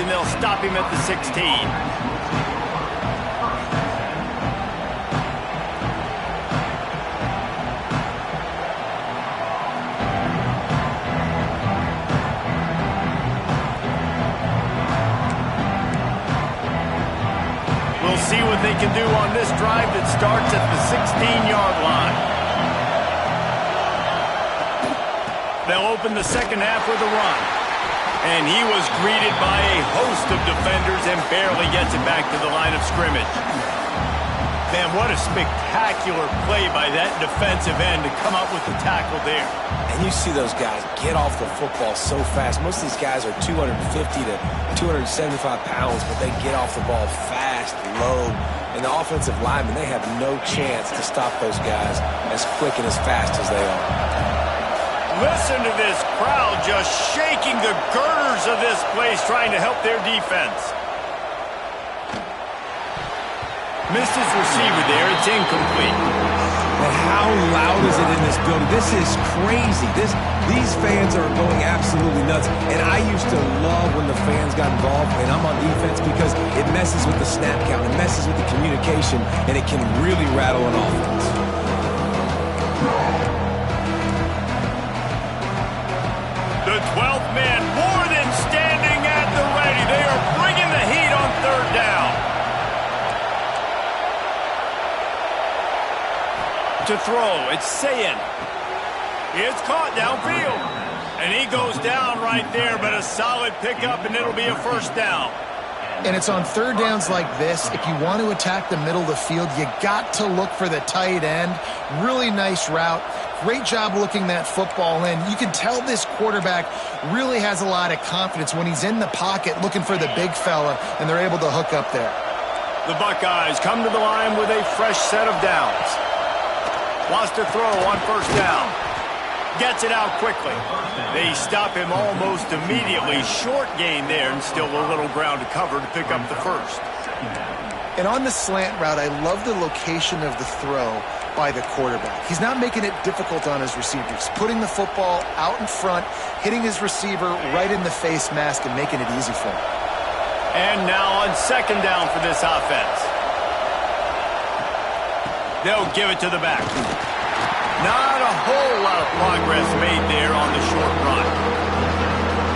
and they'll stop him at the 16. We'll see what they can do on this drive that starts at the 16-yard line. They'll open the second half with a run. And he was greeted by a host of defenders and barely gets it back to the line of scrimmage. Man, what a spectacular play by that defensive end to come up with the tackle there. And you see those guys get off the football so fast. Most of these guys are 250 to 275 pounds, but they get off the ball fast, low. And the offensive linemen, they have no chance to stop those guys as quick and as fast as they are. Listen to this crowd just shaking the girders of this place trying to help their defense. Missed his receiver there. It's incomplete. But how loud is it in this building? This is crazy. These fans are going absolutely nuts. And I used to love when the fans got involved, and I'm on defense, because it messes with the snap count. It messes with the communication, and it can really rattle an offense. The 12th man more than standing at the ready. They are bringing the heat on third down. To throw, it's Sayin. It's caught downfield. And he goes down right there, but a solid pickup, and it'll be a first down. And it's on third downs like this. If you want to attack the middle of the field, you got to look for the tight end. Really nice route. Great job looking that football in. You can tell this quarterback really has a lot of confidence when he's in the pocket looking for the big fella, and they're able to hook up there. The Buckeyes come to the line with a fresh set of downs. Wants to throw on first down. Gets it out quickly. They stop him almost immediately. Short gain there, and still a little ground to cover to pick up the first. And on the slant route, I love the location of the throw by the quarterback. He's not making it difficult on his receivers. Putting the football out in front, hitting his receiver right in the face mask, and making it easy for him. And now on second down for this offense. They'll give it to the back. Not a whole lot of progress made there on the short run.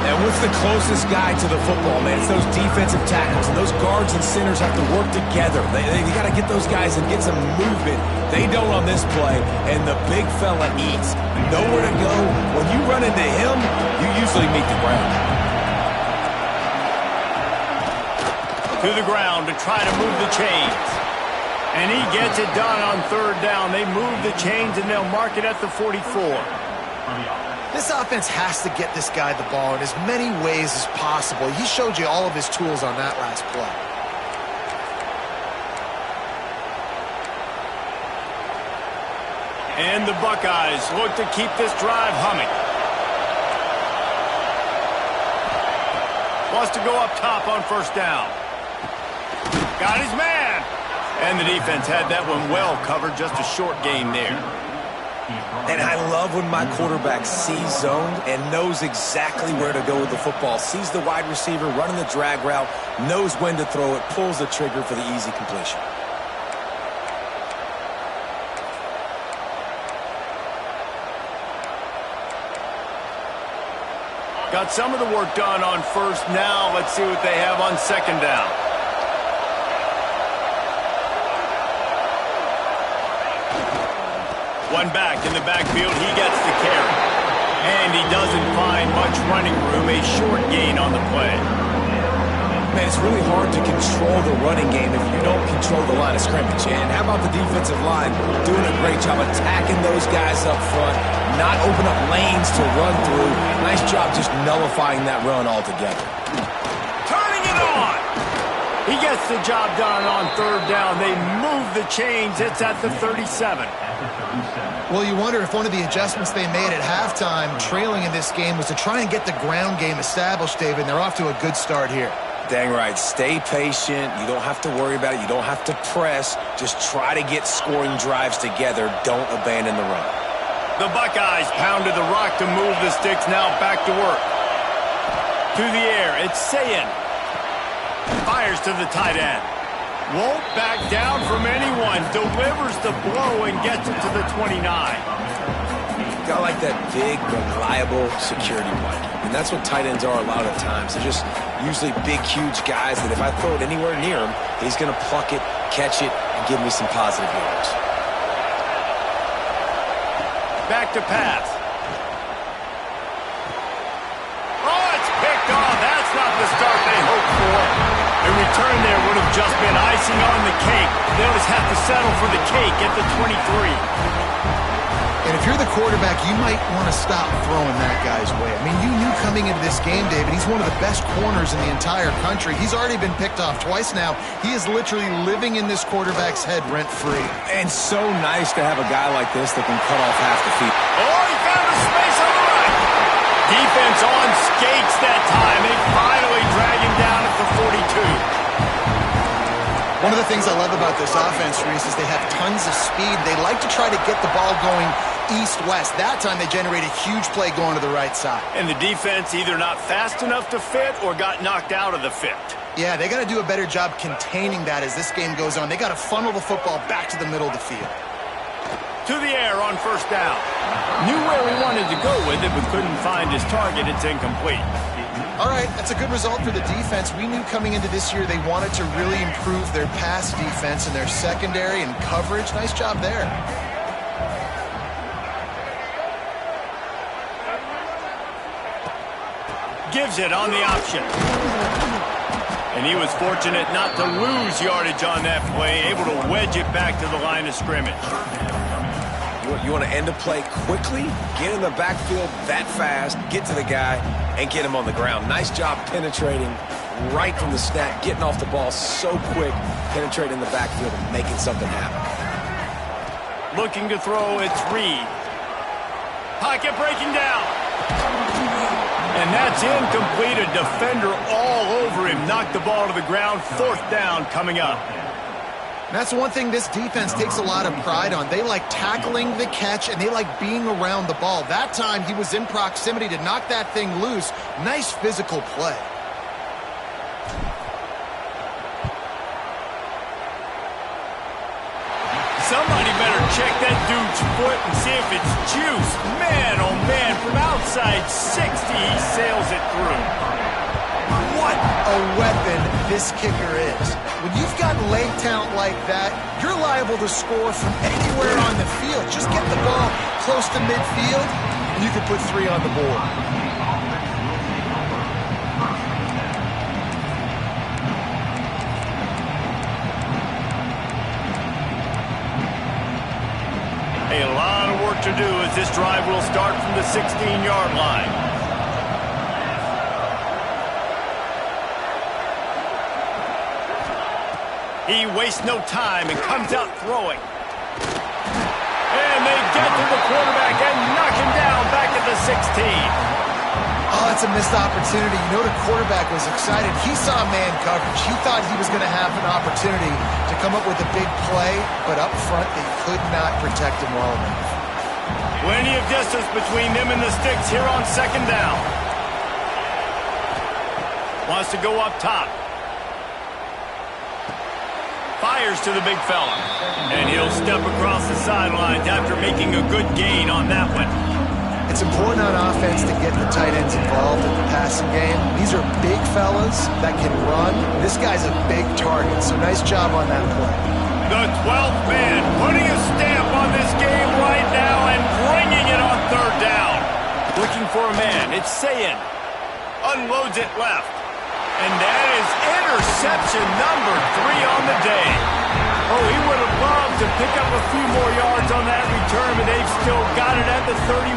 And what's the closest guy to the football, man? It's those defensive tackles, and those guards and centers have to work together. They got to get those guys and get some movement. They don't on this play, and the big fella eats. Nowhere to go. When you run into him, you usually meet the ground. To the ground to try to move the chains. And he gets it done on third down. They move the chains, and they'll mark it at the 44. This offense has to get this guy the ball in as many ways as possible. He showed you all of his tools on that last play. And the Buckeyes look to keep this drive humming. Wants to go up top on first down. Got his man. And the defense had that one well covered. Just a short gain there. And I love when my quarterback sees zoned and knows exactly where to go with the football. Sees the wide receiver running the drag route, knows when to throw it, pulls the trigger for the easy completion. Got some of the work done on first. Now let's see what they have on second down. One back in the backfield, he gets the carry. And he doesn't find much running room, a short gain on the play. Man, it's really hard to control the running game if you don't control the line of scrimmage. And how about the defensive line doing a great job attacking those guys up front, not open up lanes to run through. Nice job just nullifying that run altogether. Turning it on! He gets the job done on third down. They move the chains. It's at the 37. Well, you wonder if one of the adjustments they made at halftime, trailing in this game, was to try and get the ground game established, David, and they're off to a good start here. Dang right. Stay patient. You don't have to worry about it. You don't have to press. Just try to get scoring drives together. Don't abandon the run. The Buckeyes pounded the rock to move the sticks. Now back to work. To the air. It's Sayin. Fires to the tight end. Won't back down from anyone. Delivers the blow and gets it to the 29. Got like that big, reliable security blanket. And that's what tight ends are a lot of the times. They're just usually big, huge guys that if I throw it anywhere near him, he's going to pluck it, catch it, and give me some positive yards. Back to pass. Oh, it's picked off. That's not the start they hoped for. A return there would have just been icing on the cake. They'll just have to settle for the cake at the 23. And if you're the quarterback, you might want to stop throwing that guy's way. I mean, you knew coming into this game, David, he's one of the best corners in the entire country. He's already been picked off twice now. He is literally living in this quarterback's head rent-free. And so nice to have a guy like this that can cut off half the field. Oh, he found a space on the right. Defense on skates that time. They finally drag him down at the 42. One of the things I love about this offense, Reese, is they have tons of speed. They like to try to get the ball going east-west. That time they generate a huge play going to the right side. And the defense either not fast enough to fit or got knocked out of the fit. Yeah, they got to do a better job containing that as this game goes on. They got to funnel the football back to the middle of the field. To the air on first down. Knew where he wanted to go with it, but couldn't find his target. It's incomplete. All right, that's a good result for the defense. We knew coming into this year they wanted to really improve their pass defense and their secondary and coverage. Nice job there. Gives it on the option. And he was fortunate not to lose yardage on that play, able to wedge it back to the line of scrimmage. You want to end a play quickly, get in the backfield that fast, get to the guy, and get him on the ground. Nice job penetrating right from the snap, getting off the ball so quick, penetrating the backfield and making something happen. Looking to throw, it's Reed. Pocket breaking down. And that's incomplete. A defender all over him. Knocked the ball to the ground. Fourth down coming up. That's one thing this defense takes a lot of pride on. They like tackling the catch, and they like being around the ball. That time, he was in proximity to knock that thing loose. Nice physical play. Somebody better check that dude's foot and see if it's juice. Man, oh man, from outside 60, he sails it through. What a weapon this kicker is. When you've got leg talent like that, you're liable to score from anywhere on the field. Just get the ball close to midfield, and you can put 3 on the board. A lot of work to do as this drive will start from the 16-yard line. He wastes no time and comes out throwing. And they get to the quarterback and knock him down back at the 16. Oh, that's a missed opportunity. You know the quarterback was excited. He saw man coverage. He thought he was going to have an opportunity to come up with a big play, but up front they could not protect him well enough. Plenty of distance between them and the sticks here on second down. Wants to go up top. Fires to the big fella. And he'll step across the sidelines after making a good gain on that one. It's important on offense to get the tight ends involved in the passing game. These are big fellas that can run. This guy's a big target, so nice job on that play. The 12th man putting a stamp on this game right now and bringing it on third down. Looking for a man. It's Sayin. Unloads it left. And that is interception number 3 on the day. Oh, he would have loved to pick up a few more yards on that return, but they've still got it at the 31.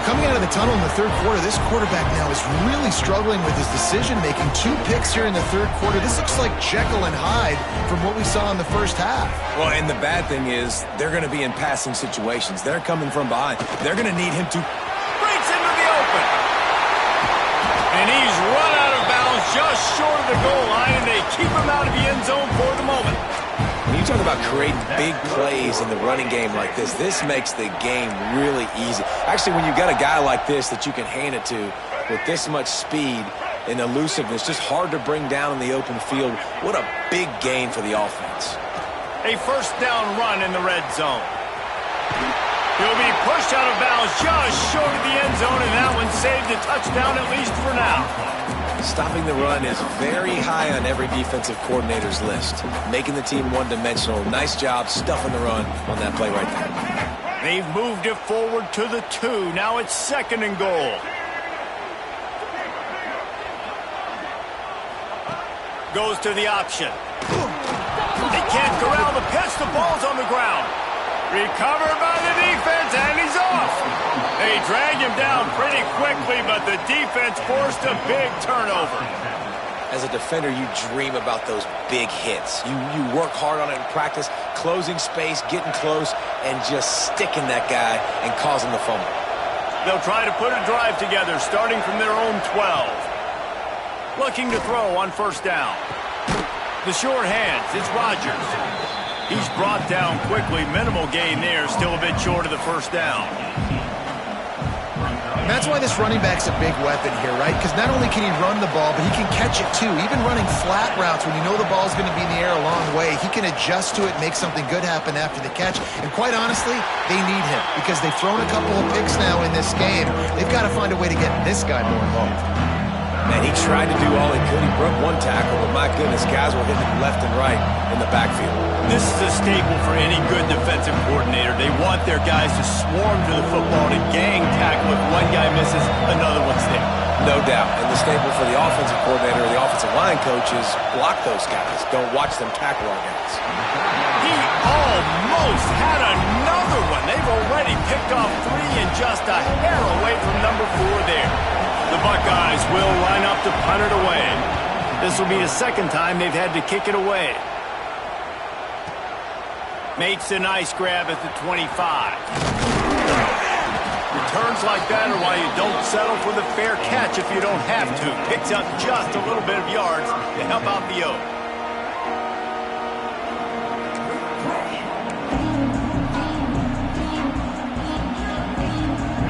Coming out of the tunnel in the third quarter, this quarterback now is really struggling with his decision-making. 2 picks here in the third quarter. This looks like Jekyll and Hyde from what we saw in the first half. Well, and the bad thing is they're going to be in passing situations. They're coming from behind. They're going to need him to... Breaks into the open. And he's run out of bounds just short of the goal line, and they keep him out of the end zone for the moment. When you talk about creating big plays in the running game like this makes the game really easy. Actually, when you've got a guy like this that you can hand it to with this much speed, and elusiveness. Just hard to bring down in the open field. What a big gain for the offense. A first down run in the red zone. He'll be pushed out of bounds just short of the end zone, and that one saved a touchdown at least for now. Stopping the run is very high on every defensive coordinator's list. Making the team one-dimensional. Nice job stuffing the run on that play right there. They've moved it forward to the 2. Now it's 2nd and goal. Goes to the option. They can't corral the pitch. The ball's on the ground. Recovered by the defense, and he's off. They drag him down pretty quickly, but the defense forced a big turnover. As a defender, you dream about those big hits. You work hard on it in practice, closing space, getting close, and just sticking that guy and causing the fumble. They'll try to put a drive together, starting from their own 12. Looking to throw on first down. The short hands, it's Rodgers. He's brought down quickly. Minimal gain there, still a bit short of the first down. And that's why this running back's a big weapon here, right? Because not only can he run the ball, but he can catch it too. Even running flat routes when you know the ball's going to be in the air a long way, he can adjust to it, make something good happen after the catch. And quite honestly, they need him because they've thrown a couple of picks now in this game. They've got to find a way to get this guy more involved. Man, he tried to do all he could. He broke one tackle, but my goodness, guys were hitting him left and right in the backfield. This is a staple for any good defensive coordinator. They want their guys to swarm to the football, to gang tackle. If one guy misses, another one's there. No doubt. And the staple for the offensive coordinator or the offensive line coach is block those guys. Don't watch them tackle our guys. He almost had another one. They've already picked off 3 and just a hair away from number 4 there. The Buckeyes will line up to punt it away. This will be the second time they've had to kick it away. Makes a nice grab at the 25. Returns like that are why you don't settle for the fair catch if you don't have to. Picks up just a little bit of yards to help out the Oak.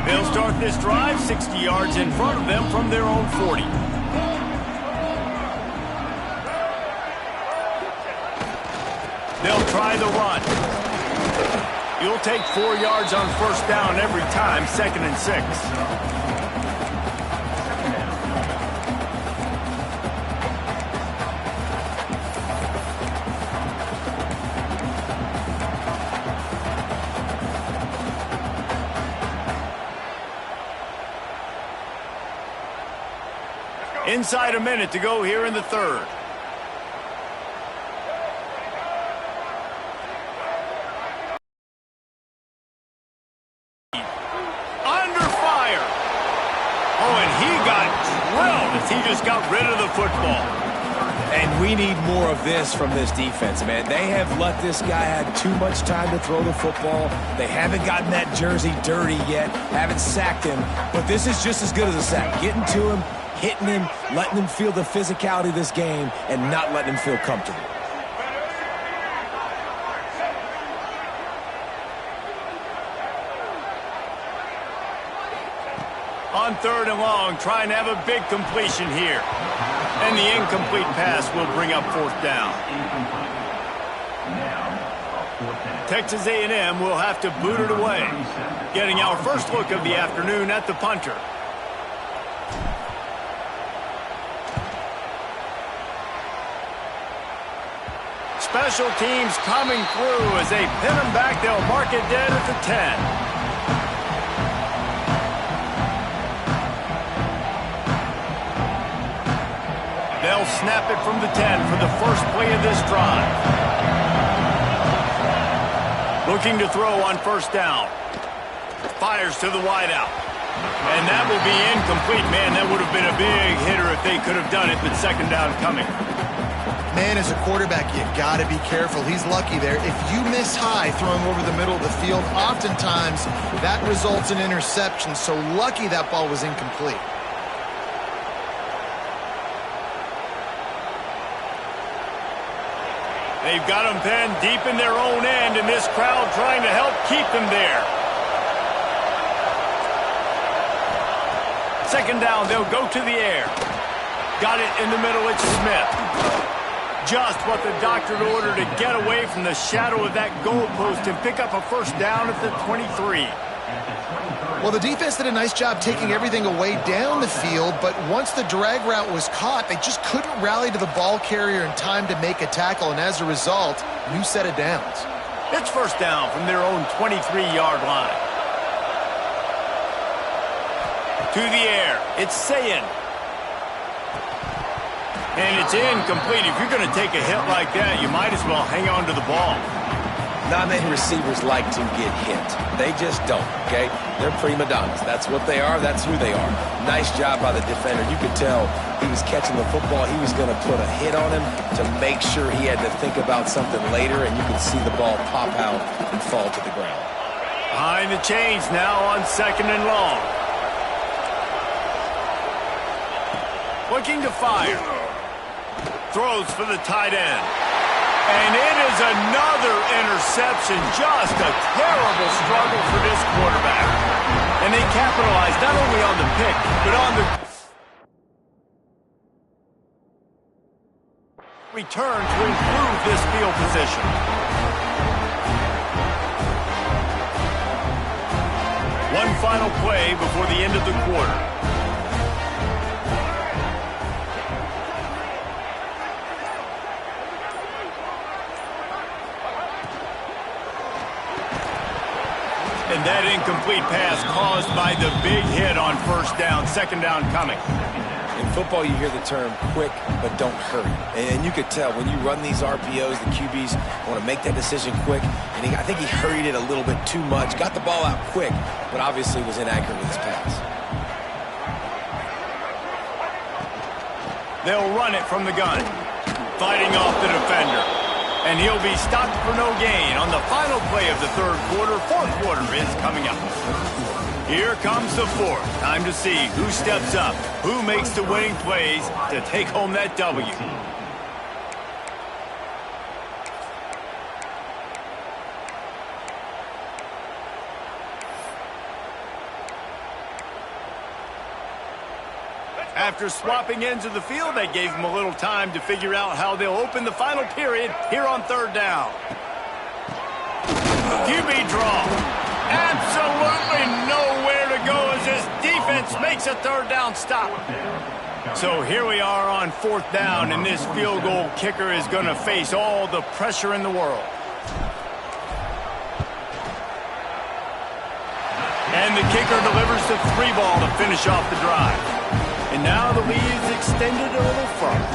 They'll start this drive 60 yards in front of them from their own 40. They'll try the run. You'll take 4 yards on first down every time, 2nd and 6. Inside a minute to go here in the 3rd. Under fire. Oh, and he got drilled as he just got rid of the football. And we need more of this from this defense, man. They have let this guy have too much time to throw the football. They haven't gotten that jersey dirty yet, haven't sacked him. But this is just as good as a sack. Getting to him, hitting him, letting him feel the physicality of this game, and not letting him feel comfortable. On 3rd and long, trying to have a big completion here. And the incomplete pass will bring up 4th down. Texas A&M will have to boot it away. Getting our first look of the afternoon at the punter. Special teams coming through as they pin them back. They'll mark it dead at the 10. They'll snap it from the 10 for the first play of this drive. Looking to throw on first down. Fires to the wideout. And that will be incomplete. Man, that would have been a big hitter if they could have done it, but 2nd down coming. Man, as a quarterback, you got to be careful. He's lucky there. If you miss high throwing over the middle of the field, oftentimes that results in interception. So lucky that ball was incomplete. They've got them pinned deep in their own end, and this crowd trying to help keep them there. 2nd down, they'll go to the air. Got it in the middle, it's Smith. Just what the doctor ordered to get away from the shadow of that goalpost and pick up a first down at the 23. Well, the defense did a nice job taking everything away down the field, but once the drag route was caught, they just couldn't rally to the ball carrier in time to make a tackle, and as a result, new set of downs. It's first down from their own 23-yard line. To the air, it's Sayin. And it's incomplete. If you're going to take a hit like that, you might as well hang on to the ball. Not many receivers like to get hit. They just don't, okay? They're prima donnas. That's what they are. That's who they are. Nice job by the defender. You could tell he was catching the football. He was going to put a hit on him to make sure he had to think about something later, and you could see the ball pop out and fall to the ground. Behind the chains now on 2nd and long. Looking to fire. Throws for the tight end. And it is another interception. Just a terrible struggle for this quarterback. And they capitalized not only on the pick, but on the return to improve this field position. One final play before the end of the quarter. And that incomplete pass caused by the big hit on first down. 2nd down coming. In football, you hear the term quick, but don't hurry. And you could tell when you run these RPOs, the QBs want to make that decision quick. And I think he hurried it a little bit too much. Got the ball out quick, but obviously was inaccurate with his pass. They'll run it from the gun. Fighting off the defender. And he'll be stopped for no gain on the final play of the 3rd quarter. 4th quarter is coming up. Here comes the 4th. Time to see who steps up, who makes the winning plays to take home that W. After swapping ends of the field, they gave him a little time to figure out how they'll open the final period here on 3rd down. QB draw. Absolutely nowhere to go as this defense makes a 3rd down stop. So here we are on 4th down, and this field goal kicker is going to face all the pressure in the world. And the kicker delivers the 3 ball to finish off the drive. And now the lead is extended a little further.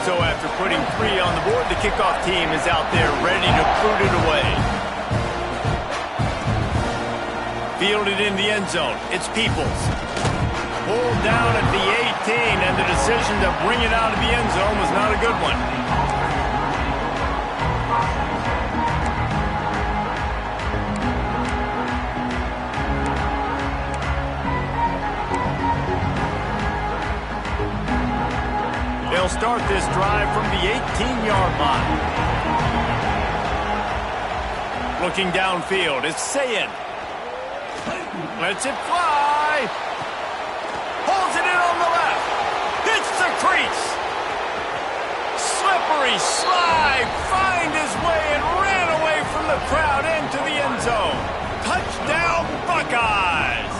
So after putting 3 on the board, the kickoff team is out there ready to put it away. Fielded in the end zone, it's Peoples. Pulled down at the 18, and the decision to bring it out of the end zone was not a good one. They'll start this drive from the 18-yard line. Looking downfield, it's Sayin. Lets it fly. Pulls it in on the left. Hits the crease. Slippery slide. Find his way and ran away from the crowd into the end zone. Touchdown, Buckeyes.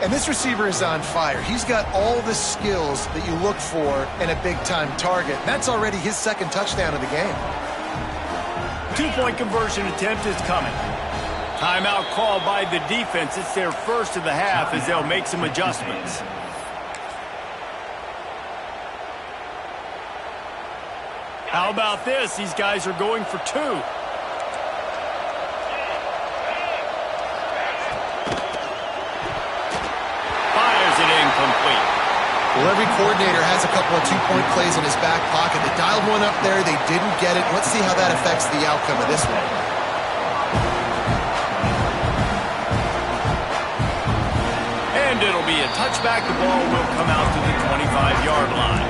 And this receiver is on fire. He's got all the skills that you look for in a big-time target. That's already his 2nd touchdown of the game. 2-point conversion attempt is coming. Timeout called by the defense. It's their first of the half as they'll make some adjustments. How about this? These guys are going for 2. Incomplete. Well, every coordinator has a couple of 2-point plays in his back pocket. They dialed one up there. They didn't get it. Let's see how that affects the outcome of this one. And it'll be a touchback. The ball will come out to the 25-yard line.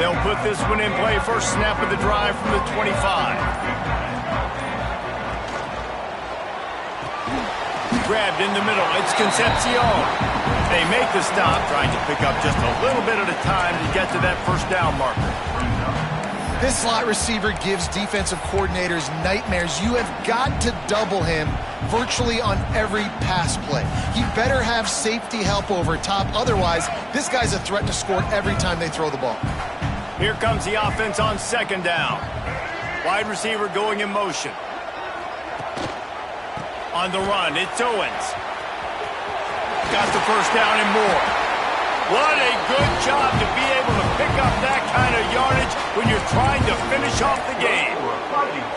They'll put this one in play. First snap of the drive from the 25. Grabbed in the middle. It's Concepcion. They make the stop, trying to pick up just a little bit at a time to get to that first down marker. This slot receiver gives defensive coordinators nightmares. You have got to double him virtually on every pass play. He better have safety help over top. Otherwise, this guy's a threat to score every time they throw the ball. Here comes the offense on second down. Wide receiver going in motion. On the run, it's Owens. Got the first down and more. What a good job to be able to pick up that kind of yardage when you're trying to finish off the game.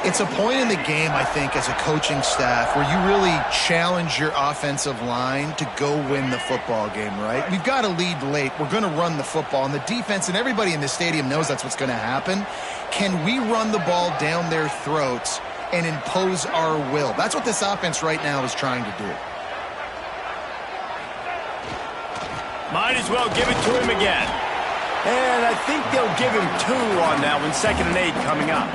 It's a point in the game, I think, as a coaching staff where you really challenge your offensive line to go win the football game, right? We've got to lead late. We're going to run the football, and the defense and everybody in the stadium knows that's what's going to happen. Can we run the ball down their throats and impose our will? That's what this offense right now is trying to do. Might as well give it to him again. And I think they'll give him 2 on that one. 2nd and 8 coming up.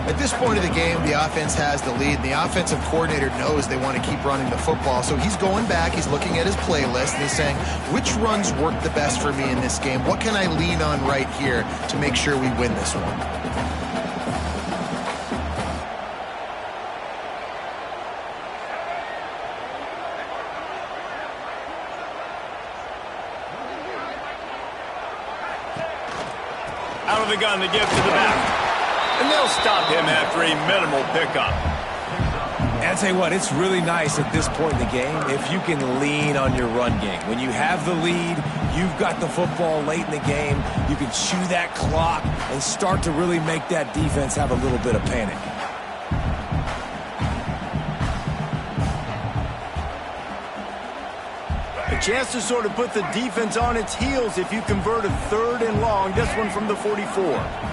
At this point of the game, the offense has the lead. The offensive coordinator knows they want to keep running the football. So he's going back, he's looking at his playlist, and he's saying, which runs work the best for me in this game? What can I lean on right here to make sure we win this one? Out of the gun to give to the back. And they'll stop him after a minimal pickup. And I'll tell you what, it's really nice at this point in the game if you can lean on your run game. When you have the lead, you've got the football late in the game, you can chew that clock and start to really make that defense have a little bit of panic. A chance to sort of put the defense on its heels if you convert a 3rd and long. This one from the 44.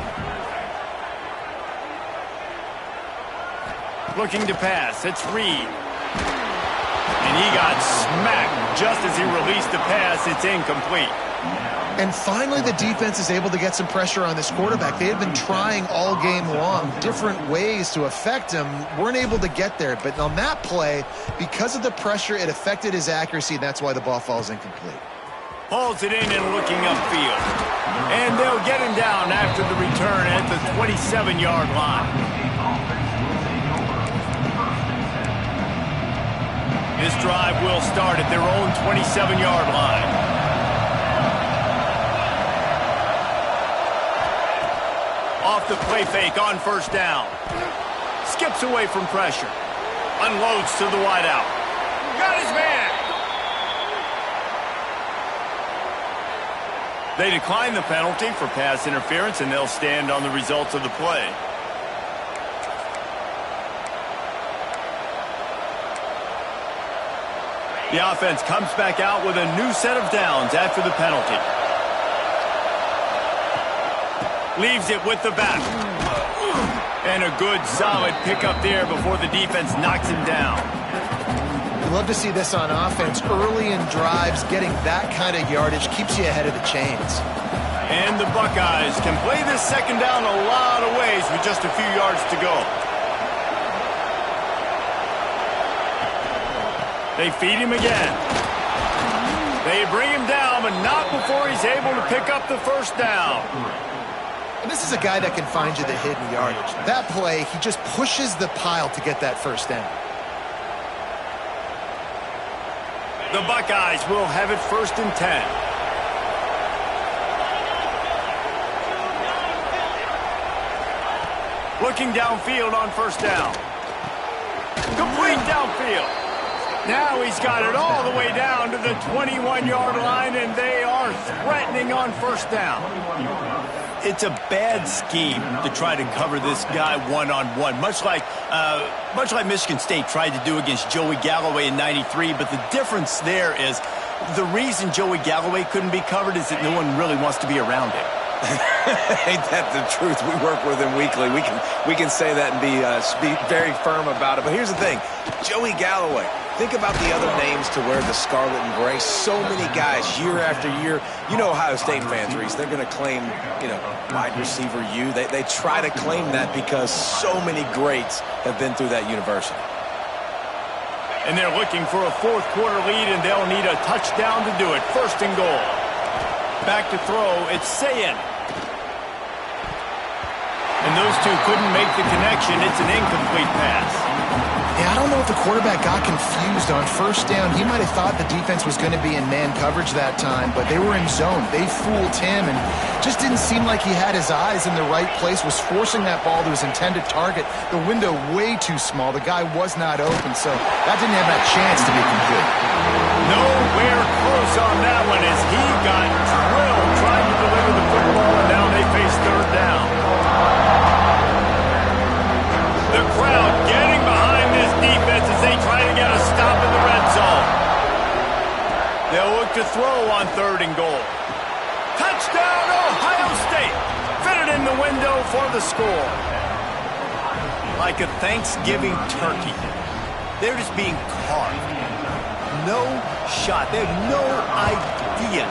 Looking to pass. It's Reed. And he got smacked just as he released the pass. It's incomplete. And finally, the defense is able to get some pressure on this quarterback. They had been trying all game long different ways to affect him. Weren't able to get there. But on that play, because of the pressure, it affected his accuracy. That's why the ball falls incomplete. Hauls it in and looking upfield. And they'll get him down after the return at the 27-yard line. This drive will start at their own 27-yard line. Off the play fake on first down. Skips away from pressure. Unloads to the wideout. Got his man. They decline the penalty for pass interference, and they'll stand on the results of the play. The offense comes back out with a new set of downs after the penalty. Leaves it with the back. And a good, solid pickup there before the defense knocks him down. You love to see this on offense. Early in drives, getting that kind of yardage keeps you ahead of the chains. And the Buckeyes can play this 2nd down a lot of ways with just a few yards to go. They feed him again. They bring him down, but not before he's able to pick up the first down. And this is a guy that can find you the hidden yardage. That play, he just pushes the pile to get that first down. The Buckeyes will have it 1st and 10. Looking downfield on first down. Complete downfield. Now he's got it all the way down to the 21-yard line, and they are threatening on first down. It's a bad scheme to try to cover this guy one-on-one, much like Michigan State tried to do against Joey Galloway in '93. But the difference there is the reason Joey Galloway couldn't be covered is that no one really wants to be around him. Ain't that the truth? We work with him weekly. We can say that and be very firm about it. But here's the thing. Joey Galloway, Think about the other names to wear the scarlet and gray. So many guys, year after year. You know Ohio State fans, Reese, they're going to claim, wide receiver U. They try to claim that because so many greats have been through that university. And they're looking for a fourth quarter lead, and they'll need a touchdown to do it. First and goal. Back to throw, it's Sayin. And those two couldn't make the connection. It's an incomplete pass. Yeah, I don't know if the quarterback got confused on first down. He might have thought the defense was going to be in man coverage that time, but they were in zone. They fooled him and just didn't seem like he had his eyes in the right place, was forcing that ball to his intended target. The window way too small. The guy was not open, so that didn't have that chance to be complete. Nowhere close on that one as he got drilled trying to deliver the football, and now they face third down. The crowd getting behind this defense as they try to get a stop in the red zone. They'll look to throw on third and goal. Touchdown, Ohio State! Fitted in the window for the score. Like a Thanksgiving turkey, they're just being carved. No shot. They have no idea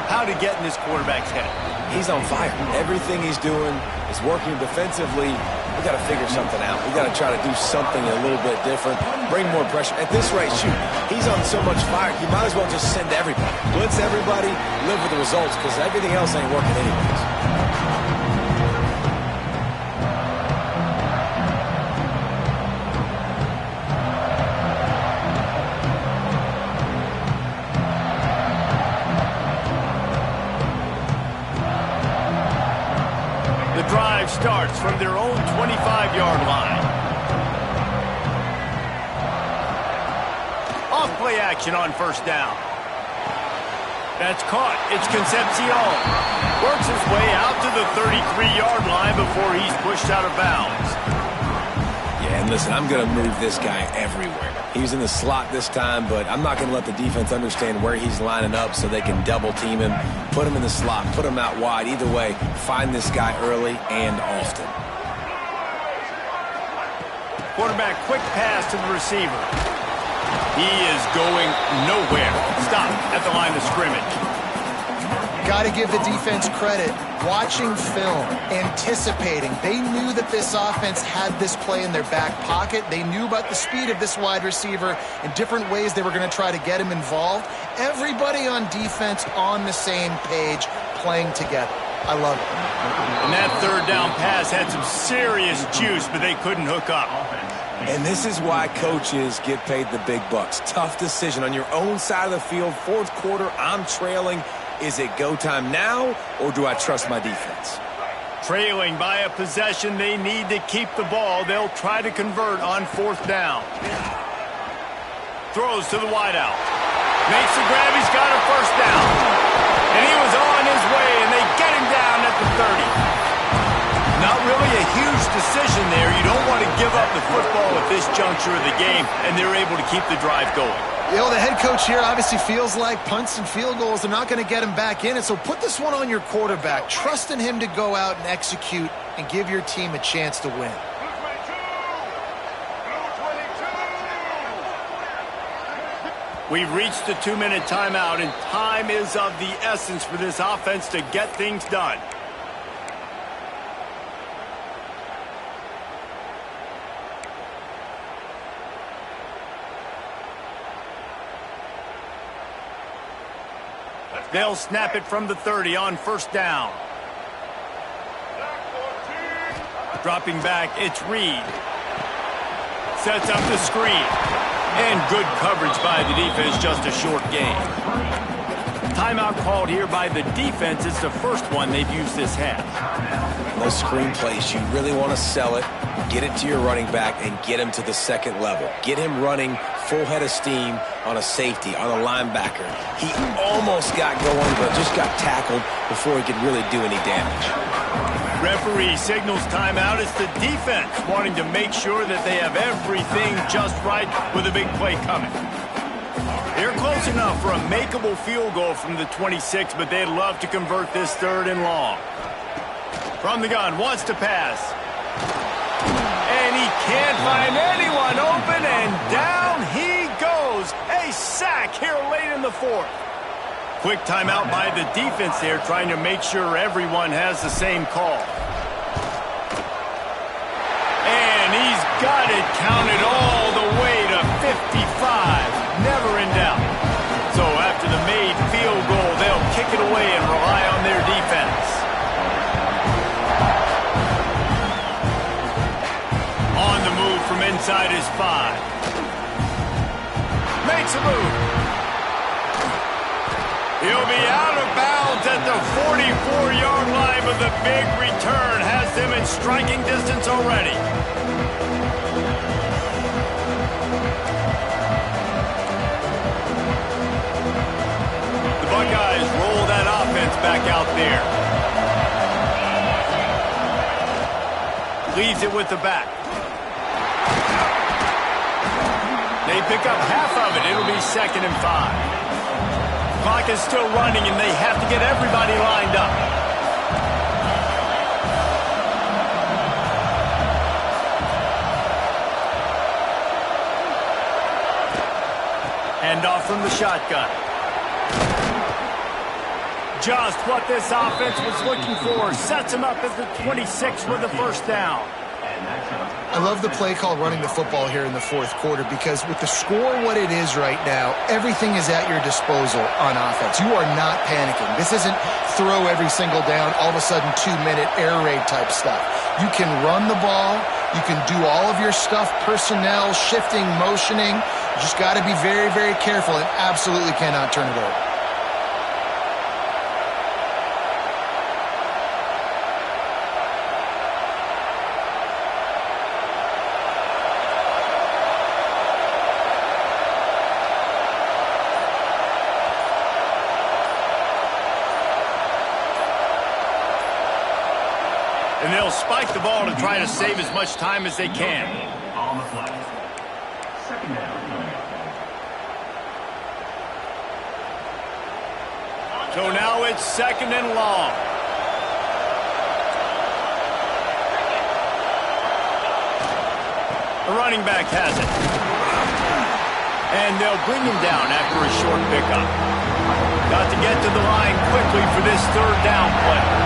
how to get in this quarterback's head. He's on fire. Everything he's doing is working defensively. We got to figure something out. We got to try to do something a little bit different. Bring more pressure. At this rate, shoot, he's on so much fire, you might as well just send everybody. Blitz everybody, live with the results, because everything else ain't working anyways. Drive starts from their own 25-yard line. Off play action on first down. That's caught. It's Concepcion. Works his way out to the 33-yard line before he's pushed out of bounds. Yeah, and listen, I'm going to move this guy everywhere. He was in the slot this time, but I'm not going to let the defense understand where he's lining up so they can double team him, put him in the slot, put him out wide. Either way, find this guy early and often. Quarterback, quick pass to the receiver. He is going nowhere. Stop at the line of scrimmage. Got to give the defense credit. Watching film, anticipating. They knew that this offense had this play in their back pocket. They knew about the speed of this wide receiver in different ways they were going to try to get him involved. Everybody on defense on the same page, playing together. I love it. And that third down pass had some serious juice, but they couldn't hook up. And this is why coaches get paid the big bucks. Tough decision on your own side of the field. Fourth quarter, I'm trailing. Is it go time now, or do I trust my defense? Trailing by a possession, they need to keep the ball. They'll try to convert on fourth down. Throws to the wideout. Makes the grab. He's got a first down. And he was on his way, and they get him down at the 30. Not really a huge decision there. You don't want to give up the football at this juncture of the game, and they're able to keep the drive going. The head coach here obviously feels like punts and field goals are not going to get him back in it, so put this one on your quarterback. Trust in him to go out and execute and give your team a chance to win. We've reached the 2-minute timeout, and time is of the essence for this offense to get things done. They'll snap it from the 30 on first down. Dropping back, it's Reed. Sets up the screen. And good coverage by the defense, just a short gain. Timeout called here by the defense. It's the first one they've used this half. Those screen plays, you really want to sell it, get it to your running back, and get him to the second level. Get him running full head of steam on a safety, on a linebacker. He almost got going, but just got tackled before he could really do any damage. Referee signals timeout. It's the defense wanting to make sure that they have everything just right with a big play coming. They're close enough for a makeable field goal from the 26, but they'd love to convert this third and long. From the gun, wants to pass. And he can't find anyone open, and down he goes here late in the fourth. Quick timeout by the defense there, trying to make sure everyone has the same call. And he's got it counted all the way to 55. Never in doubt. So after the made field goal, they'll kick it away and rely on their defense. On the move from inside his 5. Makes a move. He'll be out of bounds at the 44-yard line, but the big return has them in striking distance already. The Buckeyes roll that offense back out there. Leaves it with the back. They pick up half of it. It'll be 2nd and 5. Clock is still running, and they have to get everybody lined up. Hand off from the shotgun. Just what this offense was looking for. Sets him up at the 26 with the first down. I love the play call running the football here in the fourth quarter because with the score what it is right now, everything is at your disposal on offense. You are not panicking. This isn't throw every single down, all of a sudden 2-minute air raid type stuff. You can run the ball. You can do all of your stuff, personnel, shifting, motioning. You just got to be very, very careful and absolutely cannot turn it over. And they'll spike the ball to try to save as much time as they can. On the flag. 2nd down. So now it's 2nd and long. The running back has it. And they'll bring him down after a short pickup. Got to get to the line quickly for this 3rd down play.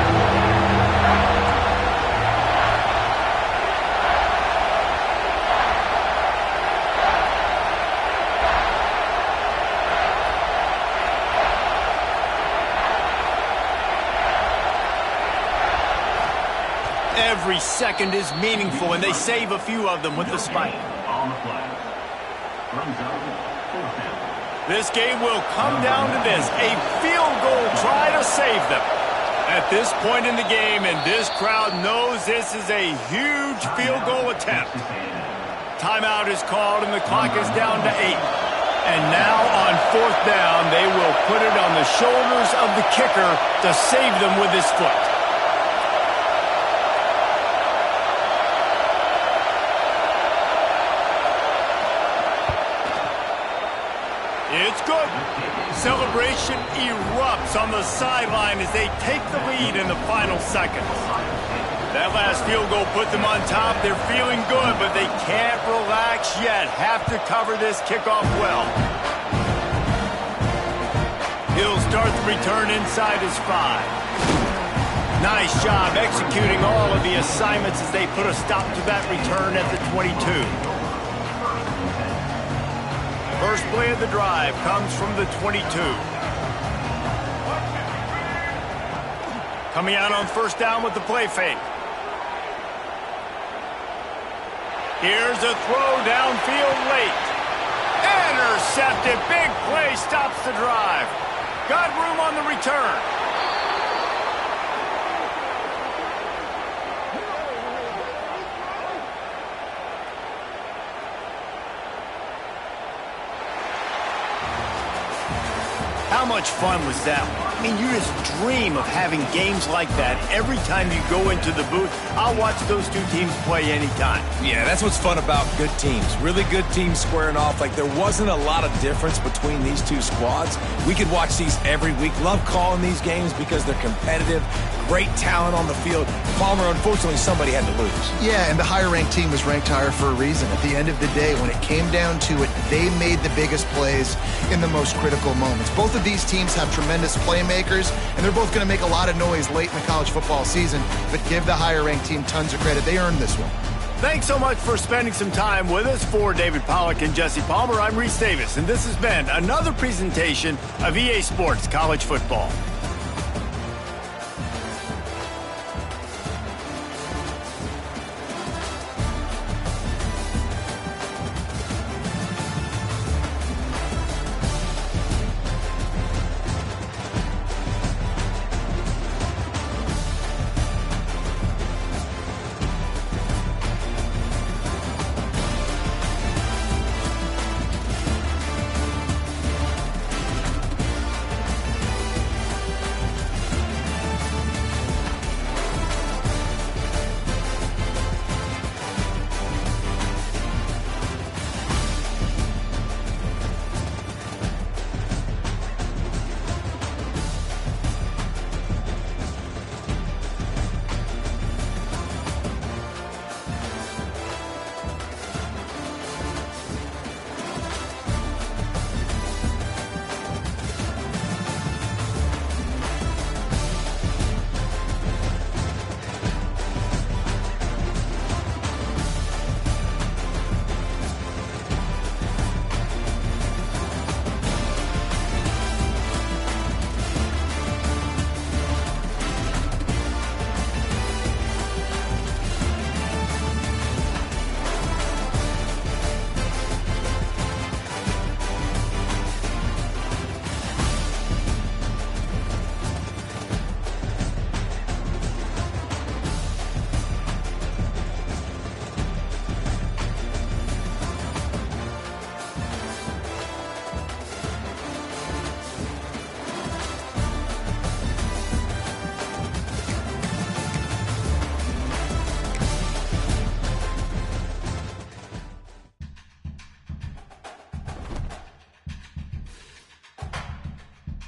Every second is meaningful, and they save a few of them with the spike. On the flag. Runs out. 4th down. This game will come down to this, a field goal try to save them. At this point in the game, and this crowd knows this is a huge field goal attempt. Timeout is called, and the clock is down to 8. And now on 4th down, they will put it on the shoulders of the kicker to save them with his foot. It's good. Celebration erupts on the sideline as they take the lead in the final seconds. That last field goal put them on top. They're feeling good, but they can't relax yet. Have to cover this kickoff well. He'll start the return inside his 5. Nice job executing all of the assignments as they put a stop to that return at the 22. First play of the drive comes from the 22. Coming out on 1st down with the play fake. Here's a throw downfield late. Intercepted. Big play stops the drive. Got room on the return. How much much fun was that? I mean, you just dream of having games like that every time you go into the booth. I'll watch those two teams play anytime. Yeah, that's what's fun about good teams. Really good teams squaring off. Like, there wasn't a lot of difference between these two squads. We could watch these every week. Love calling these games because they're competitive. Great talent on the field. Palmer, unfortunately, somebody had to lose. Yeah, and the higher-ranked team was ranked higher for a reason. At the end of the day, when it came down to it, they made the biggest plays in the most critical moments. Both of these teams have tremendous playmakers, and they're both going to make a lot of noise late in the college football season, but give the higher-ranked team tons of credit. They earned this one. Thanks so much for spending some time with us. For David Pollack and Jesse Palmer, I'm Reese Davis, and this has been another presentation of EA Sports College Football.